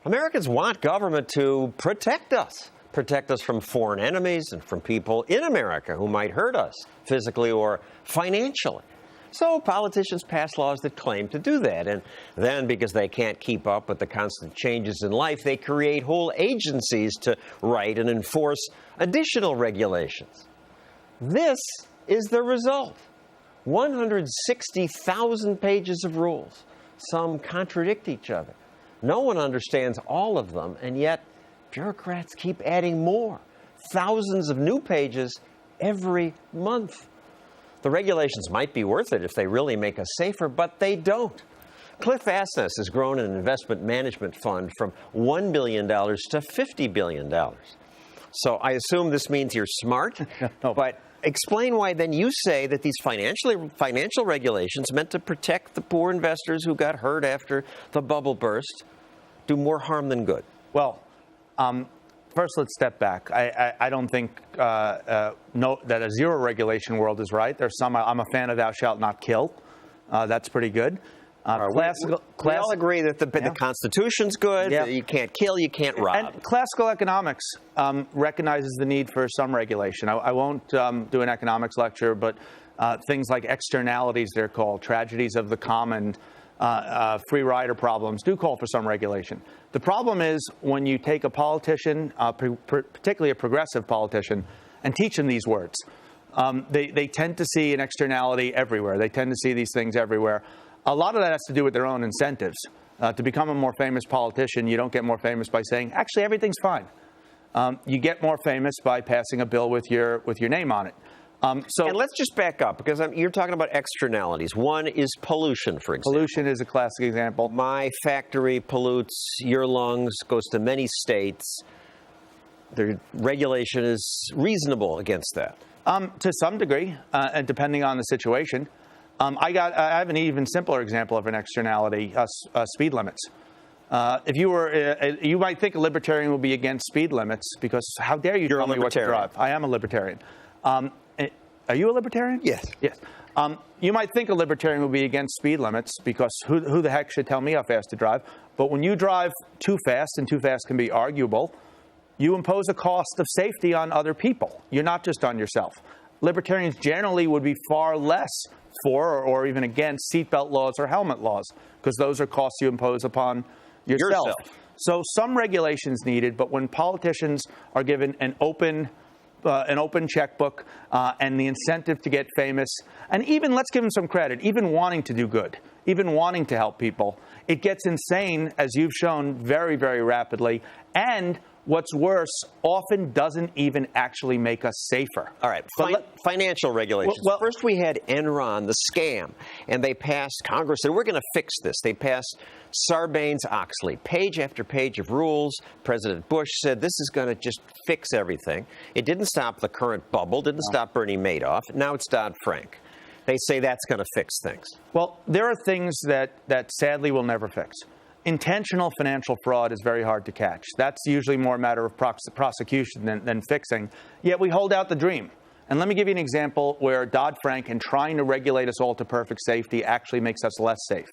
Americans want government to protect us from foreign enemies and from people in America who might hurt us physically or financially. So politicians pass laws that claim to do that. And then, because they can't keep up with the constant changes in life, they create whole agencies to write and enforce additional regulations. This is the result. 160,000 pages of rules. Some contradict each other. No one understands all of them, and yet bureaucrats keep adding more. Thousands of new pages every month. The regulations might be worth it if they really make us safer, but they don't. Cliff Asness has grown an investment management fund from $1 billion to $50 billion. So I assume this means you're smart, No. But explain why then you say that these financial regulations meant to protect the poor investors who got hurt after the bubble burst do more harm than good. Well, first, let's step back. I don't think that a zero regulation world is right. There's some. I'm a fan of thou shalt not kill. That's pretty good. We all agree that the Constitution's good. Yeah. You can't kill, you can't rob. And classical economics recognizes the need for some regulation. I won't do an economics lecture, but things like externalities, they're called, tragedies of the common, free rider problems, do call for some regulation. The problem is when you take a politician, particularly a progressive politician, and teach them these words. They tend to see an externality everywhere. They tend to see these things everywhere. A lot of that has to do with their own incentives. To become a more famous politician, you don't get more famous by saying, actually, everything's fine. You get more famous by passing a bill with your name on it. And let's just back up, because you're talking about externalities. One is pollution, for example. Pollution is a classic example. My factory pollutes your lungs, goes to many states. The regulation is reasonable against that. To some degree, and depending on the situation. I have an even simpler example of an externality, speed limits. If you were, you might think a libertarian would be against speed limits because how dare you tell me what to drive? I am a libertarian. Are you a libertarian? Yes. Yes. You might think a libertarian would be against speed limits because who the heck should tell me how fast to drive? But when you drive too fast, and too fast can be arguable, you impose a cost of safety on other people. You're not just on yourself. Libertarians generally would be far less for or even against seatbelt laws or helmet laws because those are costs you impose upon yourself. So some regulations needed, but when politicians are given an open checkbook and the incentive to get famous, and even, let's give them some credit, even wanting to do good, even wanting to help people, it gets insane, as you've shown, very, very rapidly. And what's worse, often doesn't even actually make us safer. All right, financial regulations. Well, first we had Enron, the scam, and they passed, Congress said, we're going to fix this. They passed Sarbanes-Oxley, page after page of rules. President Bush said this is going to just fix everything. It didn't stop the current bubble, didn't stop Bernie Madoff. Now it's Dodd-Frank. They say that's going to fix things. Well, there are things that sadly will never fix. Intentional financial fraud is very hard to catch. That's usually more a matter of prosecution than fixing. Yet we hold out the dream. And let me give you an example where Dodd-Frank and trying to regulate us all to perfect safety actually makes us less safe.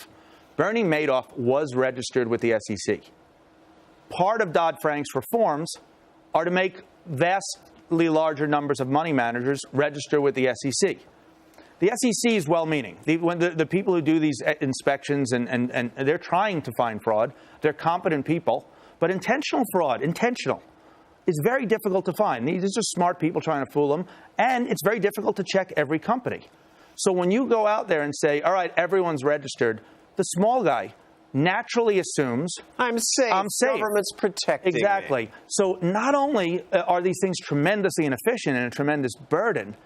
Bernie Madoff was registered with the SEC. Part of Dodd-Frank's reforms are to make vastly larger numbers of money managers register with the SEC. The SEC is well-meaning. The people who do these inspections and they're trying to find fraud, they're competent people, but intentional fraud, is very difficult to find. These are smart people trying to fool them, and it's very difficult to check every company. So when you go out there and say, all right, everyone's registered, the small guy naturally assumes, I'm safe. Government's protecting Exactly. me. So not only are these things tremendously inefficient and a tremendous burden,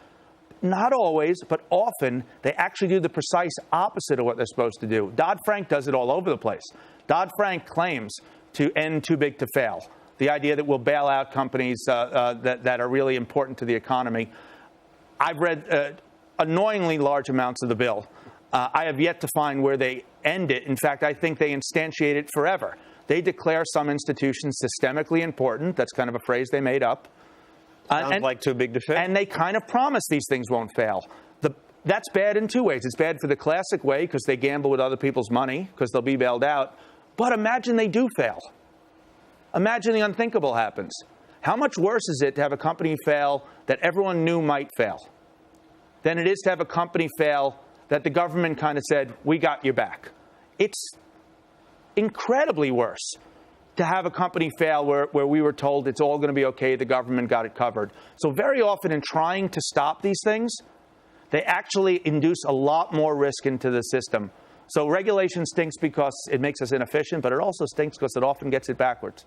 not always, but often, they actually do the precise opposite of what they're supposed to do. Dodd-Frank does it all over the place. Dodd-Frank claims to end too big to fail, the idea that we'll bail out companies that are really important to the economy. I've read annoyingly large amounts of the bill. I have yet to find where they end it. In fact, I think they instantiate it forever. They declare some institutions systemically important. That's kind of a phrase they made up. Sounds like too big to fail. And they kind of promise these things won't fail. That's bad in two ways. It's bad for the classic way because they gamble with other people's money because they'll be bailed out. But imagine they do fail. Imagine the unthinkable happens. How much worse is it to have a company fail that everyone knew might fail than it is to have a company fail that the government kind of said, we got your back? It's incredibly worse to have a company fail where we were told it's all going to be okay, the government got it covered. So very often in trying to stop these things, they actually induce a lot more risk into the system. So regulation stinks because it makes us inefficient, but it also stinks because it often gets it backwards.